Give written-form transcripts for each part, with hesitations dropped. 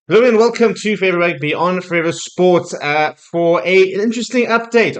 Hello and welcome to Forever Rugby on Forever Sports for an interesting update.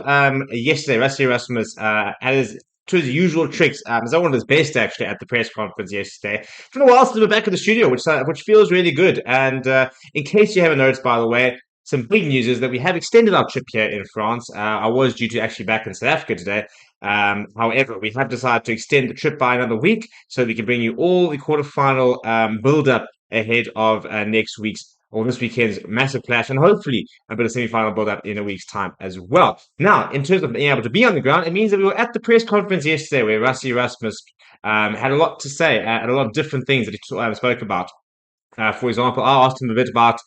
Yesterday, Rassie Erasmus had to his usual tricks. He's one of his best actually at the press conference yesterday. It's been a while since we're back in the studio, which feels really good. And in case you haven't noticed, by the way, some big news is that we have extended our trip here in France. I was due to actually back in South Africa today. However, we have decided to extend the trip by another week so we can bring you all the quarterfinal build up ahead of next week's or this weekend's massive clash, and hopefully a bit of semi-final build-up in a week's time as well. Now, in terms of being able to be on the ground, it means that we were at the press conference yesterday where Rassie Erasmus had a lot to say and a lot of different things that he spoke about. For example, I asked him a bit about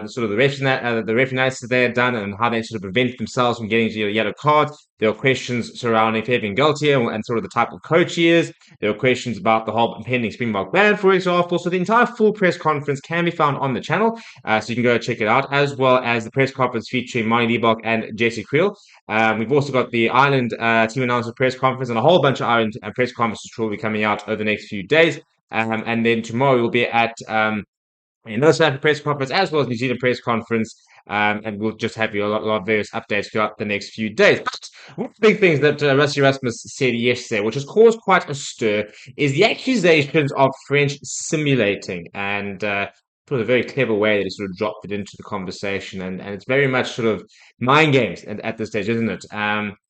sort of the referee analysis they had done and how they sort of prevent themselves from getting to a yellow card. There were questions surrounding Fabian Galtier and sort of the type of coach he is. There were questions about the whole impending Springbok ban, for example. So the entire full press conference can be found on the channel, so you can go check it out, as well as the press conference featuring Mani Liebach and Jesse Creel. We've also got the Ireland team announcer press conference and a whole bunch of Ireland press conferences will be coming out over the next few days. And then tomorrow we'll be at another South Africa press conference as well as New Zealand press conference. And we'll just have you a lot of various updates throughout the next few days. But one of the big things that Rassie Erasmus said yesterday, which has caused quite a stir, is the accusations of French simulating. And it was a very clever way that he sort of dropped it into the conversation. And it's very much sort of mind games at this stage, isn't it?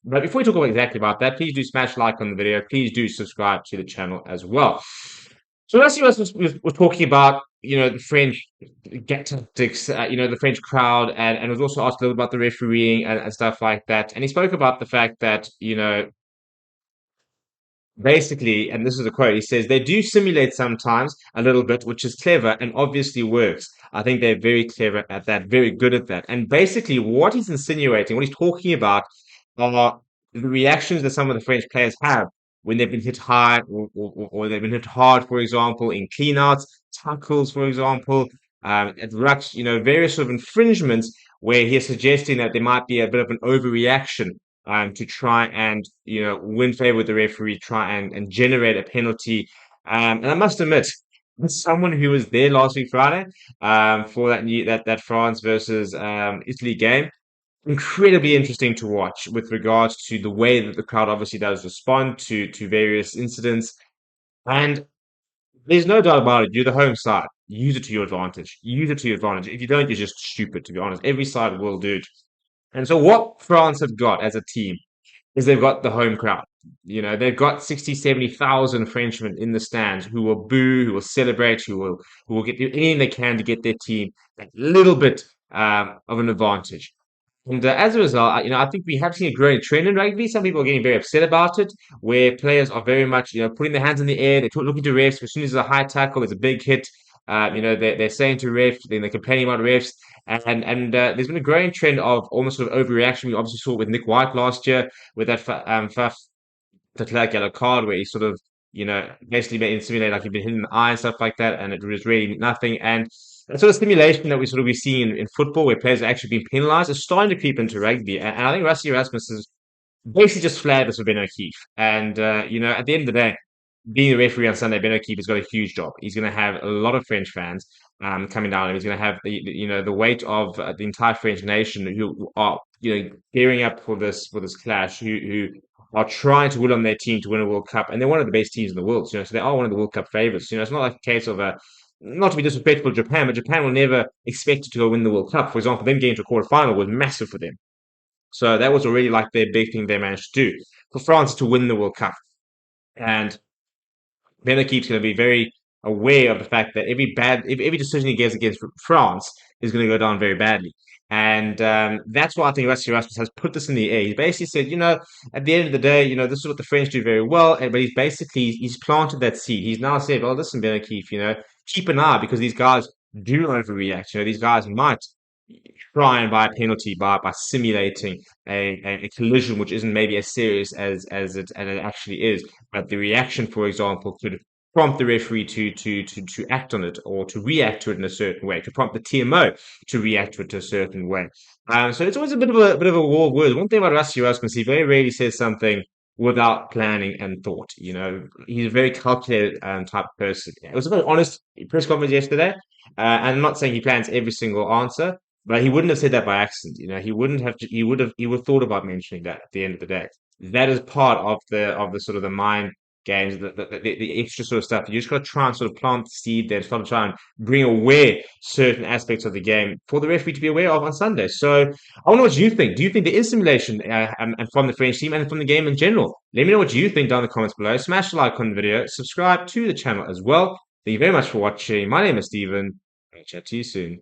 But before we talk exactly about that, please do smash like on the video. Please do subscribe to the channel as well. So Rassie was talking about, the French get tactics, the French crowd, and was also asked a little about the refereeing and stuff like that. And he spoke about the fact that, basically, and this is a quote, he says, they do simulate sometimes a little bit, which is clever and obviously works. I think they're very clever at that, very good at that. And basically, what he's insinuating, what he's talking about, are the reactions that some of the French players have when they've been hit high or they've been hit hard, for example, in cleanouts, tackles, for example, at rucks, various sort of infringements where he's suggesting that there might be a bit of an overreaction to try and win favor with the referee, try and generate a penalty. And I must admit, as someone who was there last week Friday for that France versus Italy game, incredibly interesting to watch with regards to the way that the crowd obviously does respond to various incidents. And there's no doubt about it. You're the home side. Use it to your advantage. Use it to your advantage. If you don't, you're just stupid, to be honest. Every side will do it. And so what France have got as a team is they've got the home crowd. They've got 60, 70,000 Frenchmen in the stands who will boo, who will celebrate, who will get anything they can to get their team a little bit of an advantage. And as a result, I think we have seen a growing trend in rugby. Some people are getting very upset about it, where players are very much, putting their hands in the air. They're looking to refs. As soon as there's a high tackle, there's a big hit. They're saying to refs, then they're complaining about refs. And there's been a growing trend of almost sort of overreaction. We obviously saw it with Nick White last year with that Faf Leclerc yellow card, where he sort of, basically made it simulate like he'd been hit in the eye and stuff like that, and it was really nothing. And that sort of stimulation that we see in football, where players are actually being penalised, is starting to creep into rugby. And I think Rassie Erasmus has basically just flagged this with Ben O'Keefe. And at the end of the day, being a referee on Sunday, Ben O'Keefe has got a huge job. He's going to have a lot of French fans coming down, and he's going to have the weight of the entire French nation who are gearing up for this clash, who are trying to win on their team to win a World Cup, and they're one of the best teams in the world. So they are one of the World Cup favourites. It's not like a case of not to be disrespectful to Japan, but Japan will never expect to go win the World Cup. For example, them getting to a quarterfinal was massive for them. So that was already like their big thing they managed to do. For France to win the World Cup. And Benakeep's going to be very aware of the fact that every decision he gets against France is going to go down very badly. And that's why I think Rassie Erasmus has put this in the air. He basically said, at the end of the day, this is what the French do very well. But he's planted that seed. He's now said, well, listen, Ben O'Keefe, keep an eye because these guys do overreact. These guys might try and buy a penalty by simulating a collision which isn't maybe as serious as it actually is. But the reaction, for example, could prompt the referee to act on it or to react to it in a certain way, to prompt the TMO to react to it a certain way. So it's always a bit of a war of words. One thing about Rassie Erasmus, he very rarely says something without planning and thought. He's a very calculated type of person. It was a very honest press conference yesterday, and I'm not saying he plans every single answer, but he wouldn't have said that by accident. He wouldn't have. He would have thought about mentioning that at the end of the day. That is part of the sort of the mind games, the extra sort of stuff. You just got to try and sort of plant the seed there, try and bring aware certain aspects of the game for the referee to be aware of on Sunday. So I wonder what you think. Do you think there is simulation and from the French team and from the game in general? Let me know what you think down in the comments below. Smash the like on the video. Subscribe to the channel as well. Thank you very much for watching. My name is Steven. I'll chat to you soon.